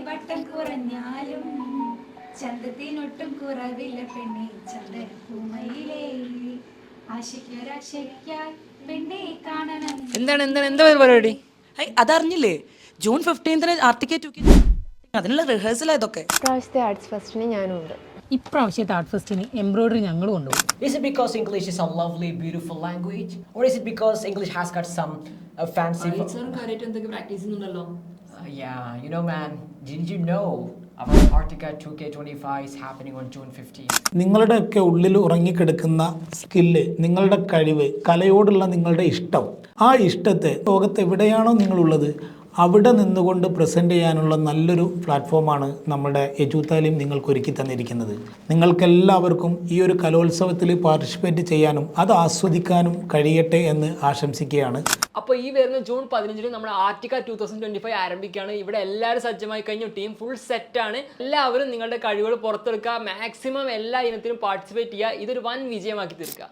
വട്ടം കുറഞ്ഞാലും ചന്തത്തിനൊട്ടും കുറവില്ല പെണ്ണെ ചന്ദനപ്പൂമയിലേ ആശിക്കൊരാശയ്ക്കായി പെണ്ണെ കാണണം. എന്താ പരിപാടി? അതറിഞ്ഞില്ലേ? ജൂൺ 15 ആർട്ടിക്ക 2 അതിനുള്ള റിഹേഴ്സൽ ഇതൊക്കെ. ഇപ്രാവശ്യത്തെ ആർട്സ് ഫെസ്റ്റിന് ഞാനും ഉണ്ട്. ഇപ്രാവശ്യത്തെ ആർട്ട് ഫെസ്റ്റിന് എംബ്രോയിഡറി ഞങ്ങൾ കൊണ്ടുപോകും. Is it because English is a lovely, beautiful language? Or is it because English has got some fancy... yeah, you know man, did you know our Artica 2K25 is happening on June 15th? നിങ്ങളുടെയൊക്കെ ഉള്ളിൽ ഉറങ്ങിക്കിടക്കുന്ന skill, നിങ്ങളുടെ കഴിവ്, കലയോടുള്ള നിങ്ങളുടെ ഇഷ്ടം, ആ ഇഷ്ടത്തെ ലോകത്ത് എവിടെയാണോ നിങ്ങളുള്ളത് അവിടെ നിന്നുകൊണ്ട് പ്രസൻറ്റ് ചെയ്യാനുള്ള നല്ലൊരു പ്ലാറ്റ്ഫോമാണ് നമ്മുടെ എജുതാലിം നിങ്ങൾക്ക് ഒരുക്കി തന്നിരിക്കുന്നത്. നിങ്ങൾക്കെല്ലാവർക്കും ഈ ഒരു കലോത്സവത്തിൽ പാർട്ടിസിപ്പേറ്റ് ചെയ്യാനും അത് ആസ്വദിക്കാനും കഴിയട്ടെ എന്ന് ആശംസിക്കുകയാണ്. അപ്പോൾ ഈ വരുന്ന ജൂൺ 15 നമ്മുടെ ആർട്ടിക്ക 2025 ആരംഭിക്കുകയാണ്. ഇവിടെ എല്ലാവരും സജ്ജമായി കഴിഞ്ഞു, ടീം ഫുൾ സെറ്റാണ്. എല്ലാവരും നിങ്ങളുടെ കഴിവുകൾ പുറത്തെടുക്കുക, മാക്സിമം എല്ലാ ഇനത്തിലും പാർട്ടിസിപ്പേറ്റ് ചെയ്യുക. ഇതൊരു വൻ വിജയമാക്കി തീർക്കുക.